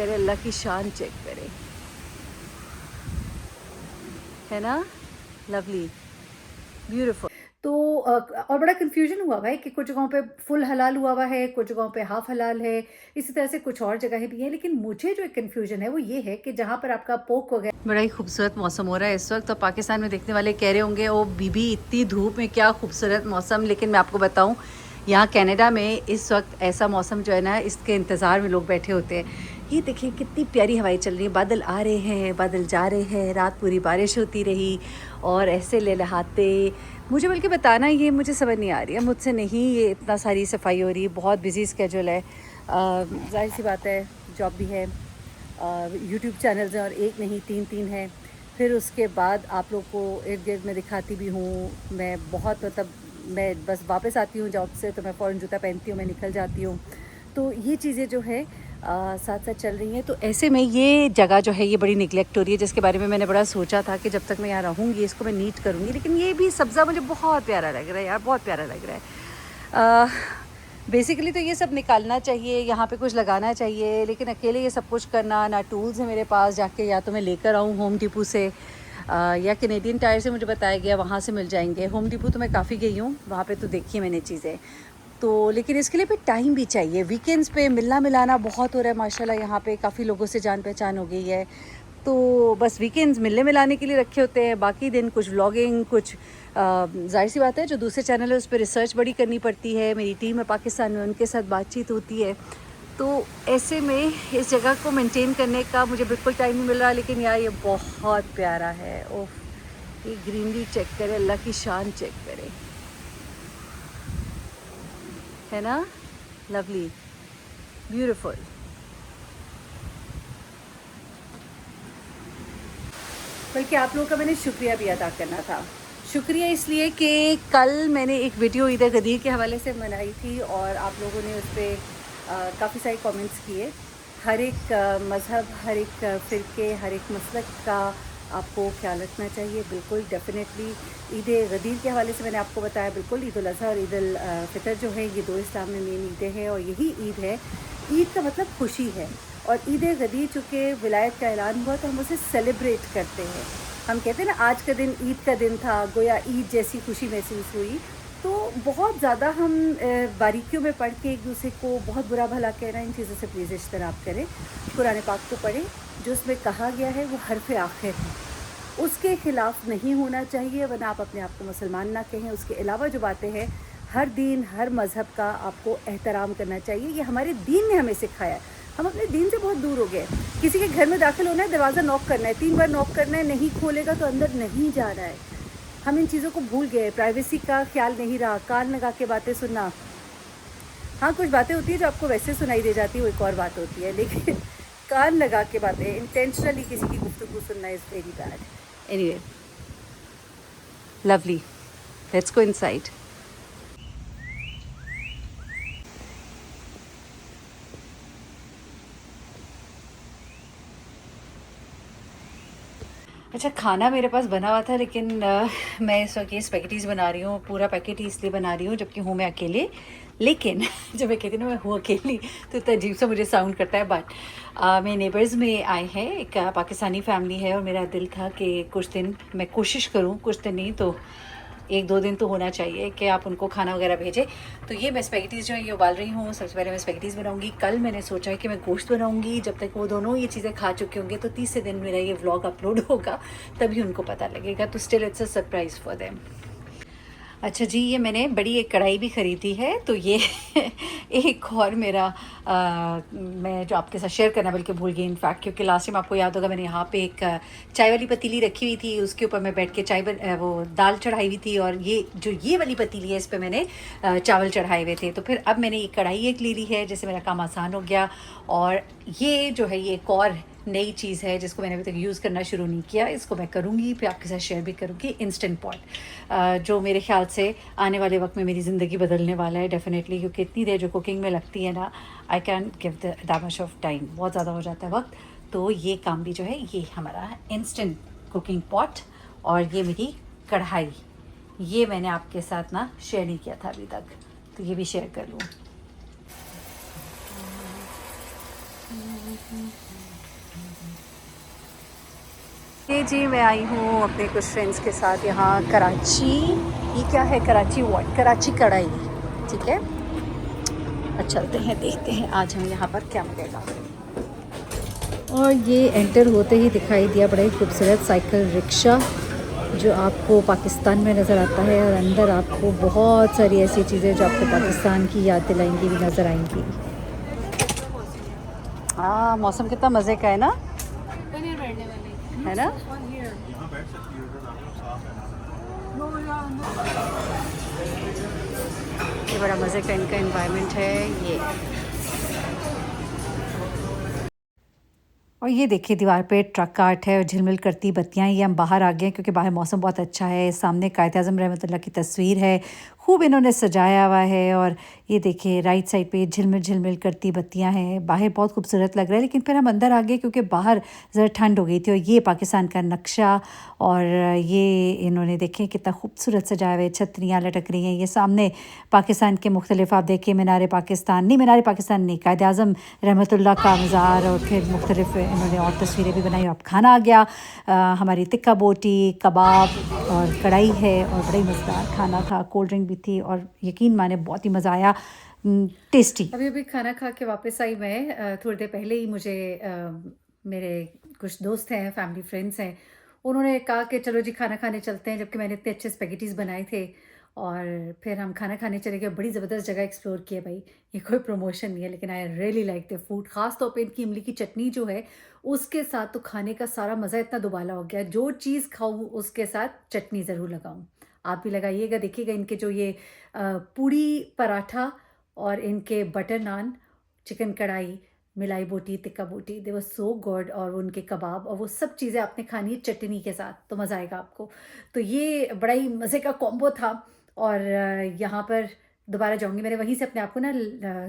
करे, अल्लाह की शान चेक करे, है ना, लवली, ब्यूटीफुल। तो और बड़ा कन्फ्यूजन हुआ भाई कि कुछ जगहों पे फुल हलाल हुआ है, कुछ जगहों पे हाफ हलाल है, इसी तरह से कुछ और जगहें भी हैं। लेकिन मुझे जो एक कन्फ्यूजन है वो ये है कि जहाँ पर आपका पोक वगैरह। बड़ा ही खूबसूरत मौसम हो रहा है इस वक्त। तो पाकिस्तान में देखने वाले कह रहे होंगे ओ बीबी इतनी धूप में क्या खूबसूरत मौसम, लेकिन मैं आपको बताऊँ यहाँ कनाडा में इस वक्त ऐसा मौसम जो है ना, इसके इंतज़ार में लोग बैठे होते हैं। ये देखिए कितनी प्यारी हवाएं चल रही है, बादल आ रहे हैं, बादल जा रहे हैं, रात पूरी बारिश होती रही और ऐसे लहलहाते। मुझे बल्कि बताना, ये मुझे समझ नहीं आ रही है, मुझसे नहीं ये इतना सारी सफाई हो रही है, बहुत बिजी स्केजूल है। जाहिर सी बात है, जॉब भी है, यूट्यूब चैनल्स हैं और एक नहीं तीन तीन हैं। फिर उसके बाद आप लोग को इर्द गिर्द में दिखाती भी हूँ मैं, बहुत मतलब मैं बस वापस आती हूँ जॉब से तो मैं फ़ौरन जूता पहनती हूँ, मैं निकल जाती हूँ। तो ये चीज़ें जो है साथ साथ चल रही हैं। तो ऐसे में ये जगह जो है ये बड़ी निगलेक्ट हो रही है, जिसके बारे में मैंने बड़ा सोचा था कि जब तक मैं यहाँ रहूँगी इसको मैं नीट करूँगी। लेकिन ये भी सब्ज़ा मुझे बहुत प्यारा लग रहा है यार, बहुत प्यारा लग रहा है। बेसिकली तो ये सब निकालना चाहिए, यहाँ पे कुछ लगाना चाहिए, लेकिन अकेले ये सब कुछ करना, ना टूल्स है मेरे पास, जाके या तो मैं लेकर आऊँ होम डिपो से या कैनेडियन टायर से मुझे बताया गया वहाँ से मिल जाएंगे। होम डिपो तो मैं काफ़ी गई हूँ, वहाँ पे तो देखी मैंने चीज़ें। तो लेकिन इसके लिए फिर टाइम भी चाहिए। वीकेंड्स पे मिलना मिलाना बहुत हो रहा है माशाल्लाह, यहाँ पे काफ़ी लोगों से जान पहचान हो गई है। तो बस वीकेंड्स मिलने मिलाने के लिए रखे होते हैं, बाकी दिन कुछ व्लॉगिंग, कुछ जाहिर सी बात है जो दूसरे चैनल है उस पर रिसर्च बड़ी करनी पड़ती है। मेरी टीम है पाकिस्तान में, उनके साथ बातचीत होती है। तो ऐसे में इस जगह को मेंटेन करने का मुझे बिल्कुल टाइम नहीं मिल रहा। लेकिन यार ये बहुत प्यारा है, ओह ये ग्रीनरी चेक करे, अल्लाह की शान चेक करे, है ना, लवली, ब्यूटीफुल। बल्कि आप लोगों का मैंने शुक्रिया भी अदा करना था। शुक्रिया इसलिए कि कल मैंने एक वीडियो ईद गदीर के हवाले से बनाई थी और आप लोगों ने उस पर काफ़ी सारे कमेंट्स किए। हर एक मज़हब, हर एक फ़िरके, हर एक मसलक का आपको ख्याल रखना चाहिए, बिल्कुल डेफिनेटली। ईद गदीर के हवाले से मैंने आपको बताया, बिल्कुल ईद उल अज़हा और ईद उल फ़ितर जो है ये दो इस्लाम में मेन ईदें हैं और यही ईद है। ईद का मतलब खुशी है और ईद गदीर चूँकि विलायत का ऐलान हुआ तो हम उसे सेलिब्रेट करते हैं। हम कहते हैं ना आज का दिन ईद का दिन था, गोया ईद जैसी खुशी महसूस हुई। तो बहुत ज़्यादा हम बारीकियों में पढ़ के एक दूसरे को बहुत बुरा भला कहना, इन चीज़ों से प्लीज़ इज्तनाब करें। कुरान पाक को पढ़ें, जो उसमें कहा गया है वो हरफ आखिर है, उसके ख़िलाफ़ नहीं होना चाहिए, वरना आप अपने आप को मुसलमान ना कहें। उसके अलावा जो बातें हैं, हर दीन हर मज़हब का आपको एहतराम करना चाहिए, ये हमारे दीन ने हमें सिखाया है। हम अपने दीन से बहुत दूर हो गए। किसी के घर में दाखिल होना है, दरवाज़ा नॉक करना है, 3 बार नॉक करना है, नहीं खोलेगा तो अंदर नहीं जाना है। हम इन चीज़ों को भूल गए, प्राइवेसी का ख्याल नहीं रहा, कान लगा के बातें सुनना। हाँ, कुछ बातें होती है जो आपको वैसे सुनाई दे जाती है, वो एक और बात होती है, लेकिन कान लगा के बातें, इंटेंशनली किसी की गुफ्तगू सुनना is very bad. Anyway, lovely, let's go inside. अच्छा, खाना मेरे पास बना हुआ था, लेकिन मैं इस वक्त ये स्पैगेटीज़ बना रही हूँ। पूरा पैकेट ही इसलिए बना रही हूँ जबकि हूँ मैं अकेले। लेकिन जब मैं कहती हूँ ना मैं हूँ अकेली तो इतना अजीब सा मुझे साउंड करता है। बट मेरे नेबर्स में आए हैं, एक पाकिस्तानी फैमिली है और मेरा दिल था कि कुछ दिन मैं कोशिश करूँ, कुछ दिन नहीं तो 1-2 दिन तो होना चाहिए कि आप उनको खाना वगैरह भेजें। तो ये मैं स्पैगेटीज़ जो है ये उबाल रही हूँ। सबसे पहले मैं स्पैगेटीज़ बनाऊँगी। कल मैंने सोचा है कि मैं गोश्त बनाऊँगी, जब तक वो दोनों ये चीज़ें खा चुके होंगे तो तीसरे दिन मेरा ये व्लॉग अपलोड होगा, तभी उनको पता लगेगा। तो still it's a surprise for them. अच्छा जी, ये मैंने बड़ी एक कढ़ाई भी ख़रीदी है। तो ये एक और मेरा मैं जो आपके साथ शेयर करना बल्कि भूल गई इनफैक्ट, क्योंकि लास्ट टाइम आपको याद होगा मैंने यहाँ पे एक चाय वाली पतीली रखी हुई थी, उसके ऊपर मैं बैठ के वो दाल चढ़ाई हुई थी और ये वाली पतीली है, इस पर मैंने चावल चढ़ाए हुए थे। तो फिर अब मैंने ये कढ़ाई एक ले ली है, जिससे मेरा काम आसान हो गया। और ये जो है ये एक और नई चीज़ है जिसको मैंने अभी तक यूज़ करना शुरू नहीं किया, इसको मैं करूँगी, फिर आपके साथ शेयर भी करूँगी। इंस्टेंट पॉट जो मेरे ख्याल से आने वाले वक्त में मेरी ज़िंदगी बदलने वाला है डेफिनेटली, क्योंकि इतनी देर जो कुकिंग में लगती है ना, I can give that much of time, बहुत ज़्यादा हो जाता है वक्त। तो ये काम भी जो है ये हमारा इंस्टेंट कुकिंग पॉट। और ये मेरी कढ़ाई, ये मैंने आपके साथ ना शेयर नहीं किया था अभी तक, तो ये भी शेयर कर लूँ। ये जी मैं आई हूँ अपने कुछ फ्रेंड्स के साथ यहाँ कराची। ये क्या है? कराची वॉट? कराची कढ़ाई। ठीक है, अब चलते हैं, देखते हैं आज हमें यहाँ पर क्या मिलेगा। और ये एंटर होते ही दिखाई दिया बड़ा ही खूबसूरत साइकिल रिक्शा जो आपको पाकिस्तान में नज़र आता है, और अंदर आपको बहुत सारी ऐसी चीज़ें जो आपको पाकिस्तान की याद दिलाएंगी भी नज़र आएंगी। हाँ, मौसम कितना मज़े का है ना, है ना? ये बड़ा मज़े का इनका एनवायरनमेंट है ये। और ये देखिए दीवार पे ट्रक आर्ट है और झिलमिल करती बत्तियां। ये हम बाहर आ गए हैं क्योंकि बाहर मौसम बहुत अच्छा है। सामने कायद-ए-आज़म रहमतुल्लाह की तस्वीर है, खूब इन्होंने सजाया हुआ है। और ये देखिए राइट साइड पे झिलमिल झिलमिल करती बत्तियां हैं। बाहर बहुत खूबसूरत लग रहा है, लेकिन फिर हम अंदर आ गए क्योंकि बाहर ज़रा ठंड हो गई थी। और ये पाकिस्तान का नक्शा, और ये इन्होंने देखें कितना खूबसूरत सजाया हुआ है, छतरियाँ लटक रही हैं। ये सामने पाकिस्तान के मुख्तलिफ आप देखिए, मीनार पाकिस्तान नहीं, मीनार पाकिस्तान नहीं, कायद-ए-आज़म रहमतुल्लाह का मज़ार, और फिर मुख्तलिफ इन्होंने और तस्वीरें भी बनाई। अब खाना आ गया, हमारी टिक्का बोटी, कबाब और कढ़ाई है, और बड़ा ही मज़ेदार खाना था। कोल्ड ड्रिंक भी थी, और यकीन माने बहुत ही मज़ा आया, टेस्टी। अभी अभी खाना खा के वापस आई मैं। थोड़ी देर पहले ही मुझे मेरे कुछ दोस्त हैं, फैमिली फ्रेंड्स हैं, उन्होंने कहा कि चलो जी खाना खाने चलते हैं, जबकि मैंने इतने अच्छे स्पेगेटीज़ बनाए थे। और फिर हम खाना खाने चले गए। बड़ी ज़बरदस्त जगह एक्सप्लोर किया भाई। ये कोई प्रमोशन नहीं है, लेकिन I really like the food. ख़ास तौर पे इनकी इमली की चटनी जो है, उसके साथ तो खाने का सारा मज़ा इतना दुबाला हो गया। जो चीज़ खाऊँ उसके साथ चटनी ज़रूर लगाऊँ। आप भी लगाइएगा, देखिएगा इनके जो ये पूड़ी पराठा और इनके बटर नान, चिकन कढ़ाई, मिलाई बोटी, टिक्का बोटी, दे वर सो गुड। और उनके कबाब, और वो सब चीज़ें आपने खानी है चटनी के साथ, तो मज़ा आएगा आपको। तो ये बड़ा ही मज़े का कॉम्बो था। और यहाँ पर दोबारा जाऊँगी। मैंने वहीं से अपने आप को ना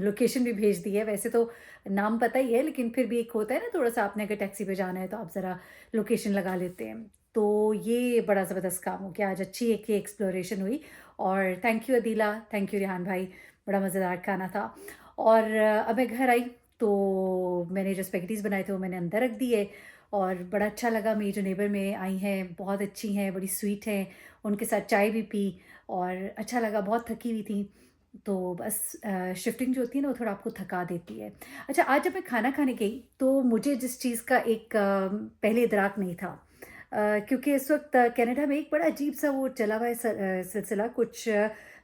लोकेशन भी भेज दी है। वैसे तो नाम पता ही है, लेकिन फिर भी एक होता है ना थोड़ा-सा, आपने अगर टैक्सी पे जाना है तो आप ज़रा लोकेशन लगा लेते हैं। तो ये बड़ा ज़बरदस्त काम हो गया। आज अच्छी एक ये एक्सप्लोरेशन हुई। और thank you Adeela, thank you Rihan भाई, बड़ा मज़ेदार खाना था। और अब मैं घर आई तो मैंने जो स्पेगेटीज़ बनाए थे वो मैंने अंदर रख दिए, और बड़ा अच्छा लगा। मेरी जो नेबर में आई हैं बहुत अच्छी हैं, बड़ी स्वीट हैं, उनके साथ चाय भी पी, और अच्छा लगा। बहुत थकी हुई थी, तो बस शिफ्टिंग जो होती है ना वो थोड़ा आपको थका देती है। अच्छा, आज जब मैं खाना खाने गई तो मुझे जिस चीज़ का एक पहले इदराक नहीं था, क्योंकि इस वक्त कनाडा में एक बड़ा अजीब सा वो चला हुआ है सिलसिला कुछ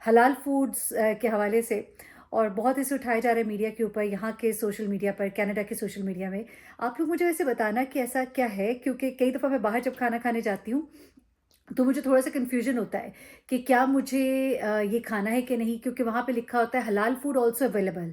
हलाल फूड्स के हवाले से, और बहुत इसे उठाए जा रहे हैं मीडिया के ऊपर, यहाँ के सोशल मीडिया पर, कनाडा के सोशल मीडिया में। आप लोग मुझे वैसे बताना कि ऐसा क्या है, क्योंकि कई दफ़ा मैं बाहर जब खाना खाने जाती हूँ तो मुझे थोड़ा-सा कन्फ्यूज़न होता है कि क्या मुझे ये खाना है कि नहीं, क्योंकि वहाँ पे लिखा होता है हलाल फूड आल्सो अवेलेबल।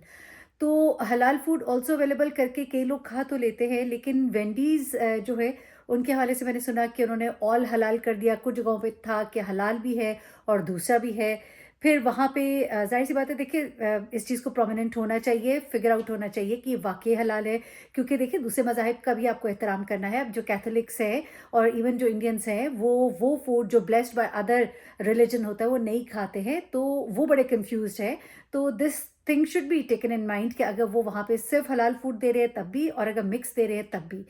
तो हलाल फूड आल्सो अवेलेबल करके कई लोग खा तो लेते हैं, लेकिन वेंडीज़ जो है उनके हवाले से मैंने सुना कि उन्होंने ऑल हलाल कर दिया। कुछ जगहों पे था कि हलाल भी है और दूसरा भी है। फिर वहाँ पे ज़ाहिर-सी बात है, देखिए इस चीज़ को प्रोमिनेंट होना चाहिए, फिगर आउट होना चाहिए कि ये वाक़ई हलाल है। क्योंकि देखिए दूसरे मज़ाहिब का भी आपको एहतराम करना है। अब जो कैथोलिक्स हैं और इवन जो इंडियंस हैं, वो फूड जो ब्लेस्ड बाय अदर रिलिजन होता है वो नहीं खाते हैं, तो वो बड़े कन्फ्यूज़्ड हैं। तो this thing should be taken in mind कि अगर वो वहाँ पे सिर्फ हलाल फूड दे रहे हैं तब भी, और अगर मिक्स दे रहे हैं तब भी।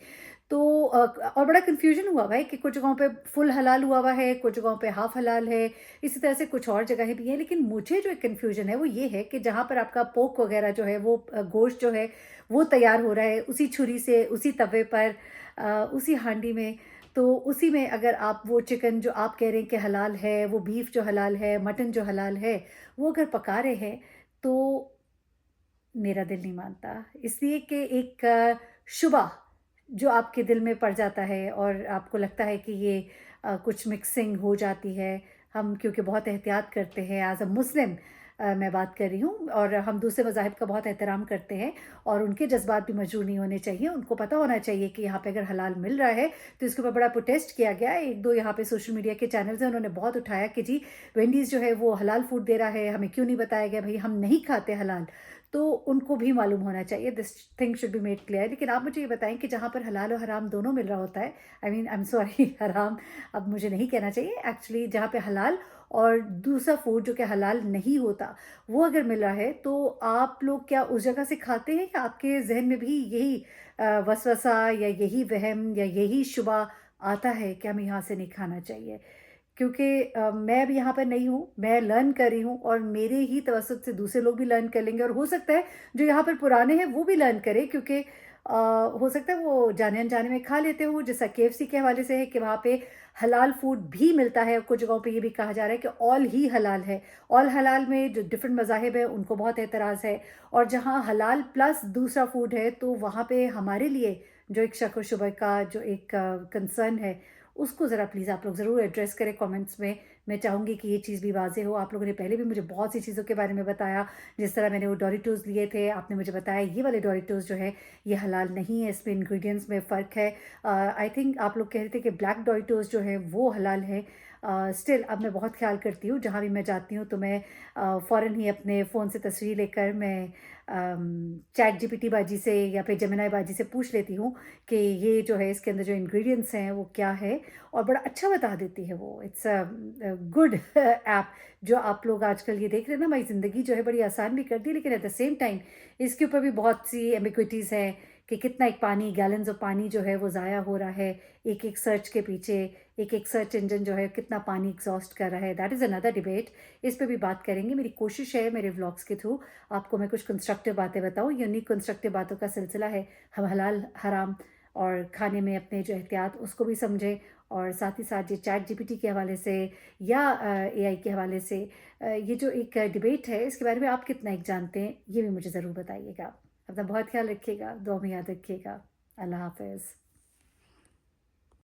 तो और बड़ा कन्फ्यूजन हुआ हुआ है कि कुछ जगहों पे फुल हलाल हुआ हुआ है, कुछ जगहों पे हाफ हलाल है, इसी तरह से कुछ और जगहें भी हैं। लेकिन मुझे जो एक कन्फ्यूजन है वो ये है कि जहाँ पर आपका पोर्क वगैरह जो है वो गोश्त जो है वो तैयार हो रहा है उसी छुरी से, उसी तवे पर, उसी हांडी में। तो उसी में अगर आप वो चिकन जो आप कह रहे हैं कि हलाल है, वो बीफ जो हलाल है, मटन जो हलाल है, वो अगर पका रहे हैं, तो मेरा दिल नहीं मानता। इसलिए कि एक शुबा जो आपके दिल में पड़ जाता है और आपको लगता है कि ये कुछ मिक्सिंग हो जाती है। हम क्योंकि बहुत एहतियात करते हैं एज़ अ मुस्लिम, मैं बात कर रही हूँ, और हम दूसरे मज़ाहिब का बहुत एहतराम करते हैं, और उनके जज़्बात भी मजरूह नहीं होने चाहिए। उनको पता होना चाहिए कि यहाँ पे अगर हलाल मिल रहा है तो इसके ऊपर बड़ा प्रोटेस्ट किया गया है। 1-2 यहाँ पे सोशल मीडिया के चैनल्स हैं, उन्होंने बहुत उठाया कि जी वेंडीज़ जो है वो हलाल फूड दे रहा है, हमें क्यों नहीं बताया गया? भई हम नहीं खाते हलाल। तो उनको भी मालूम होना चाहिए, this thing should be made clear. लेकिन आप मुझे ये बताएं कि जहाँ पर हलाल और हराम दोनों मिल रहा होता है, I mean I am sorry हराम अब मुझे नहीं कहना चाहिए, एक्चुअली जहाँ पे हलाल और दूसरा फूड जो कि हलाल नहीं होता, वो अगर मिल रहा है, तो आप लोग क्या उस जगह से खाते हैं या आपके ज़हन में भी यही वसवसा या यही वहम या यही शुबा आता है कि हमें यहाँ से नहीं खाना चाहिए? क्योंकि मैं अभी यहाँ पर नहीं हूँ, मैं लर्न कर रही हूँ और मेरे ही तवज्जुद से दूसरे लोग भी लर्न कर लेंगे और हो सकता है जो यहाँ पर पुराने हैं वो भी लर्न करें, क्योंकि हो सकता है वो जाने-अनजाने में खा लेते हों, जैसा केएफसी के हवाले से है कि वहाँ पे हलाल फूड भी मिलता है। कुछ जगहों पे ये भी कहा जा रहा है कि ऑल ही हलाल है। ऑल हलाल में जो डिफरेंट मज़ाहिब हैं उनको बहुत एतराज़ है, और जहाँ हलाल प्लस दूसरा फूड है तो वहाँ पे हमारे लिए जो एक शक व शुबह का जो एक कंसर्न है, उसको ज़रा प्लीज़ आप लोग ज़रूर एड्रेस करें कमेंट्स में। मैं चाहूँगी कि ये चीज़ भी वाज़ेह हो। आप लोगों ने पहले भी मुझे बहुत सी चीज़ों के बारे में बताया, जिस तरह मैंने वो डोरिटोज़ लिए थे, आपने मुझे बताया ये वाले डोरिटोज़ जो है ये हलाल नहीं है, इसमें इंग्रीडिएंट्स में फ़र्क है। आई थिंक आप लोग कह रहे थे कि ब्लैक डोरिटोज़ जो है वो हलाल है। स्टिल अब मैं बहुत ख़्याल करती हूँ, जहाँ भी मैं जाती हूँ तो मैं फ़ौरन ही अपने फ़ोन से तस्वीर लेकर मैं चैट जीपीटी बाजी से या फिर जेमिनी बाजी से पूछ लेती हूँ कि ये जो है इसके अंदर जो इंग्रेडिएंट्स हैं वो क्या है, और बड़ा अच्छा बता देती है वो। इट्स अ गुड ऐप जो आप लोग आजकल ये देख रहे हैं ना, हमारी ज़िंदगी जो है बड़ी आसान भी कर दी, लेकिन एट द सेम टाइम इसके ऊपर भी बहुत सी एम्बिग्विटीज़ हैं कि कितना एक पानी गैलन्स ऑफ पानी जो है वो ज़ाया हो रहा है एक-एक सर्च के पीछे, एक-एक सर्च इंजन जो है कितना पानी एग्ज़ॉस्ट कर रहा है। दैट इज़ अनदर डिबेट, इस पे भी बात करेंगे। मेरी कोशिश है मेरे व्लॉग्स के थ्रू आपको मैं कुछ कंस्ट्रक्टिव बातें बताऊँ, यूनिक कंस्ट्रक्टिव बातों का सिलसिला है। हम हलाल, हराम और खाने में अपने जो एहतियात उसको भी समझें, और साथ ही साथ ये चैट जीपीटी के हवाले से या एआई के हवाले से ये जो एक डिबेट है इसके बारे में आप कितना एक जानते हैं, ये भी मुझे ज़रूर बताइएगा। अपना बहुत ख्याल रखिएगा, दुआ में याद रखिएगा। अल्लाह हाफ़िज़।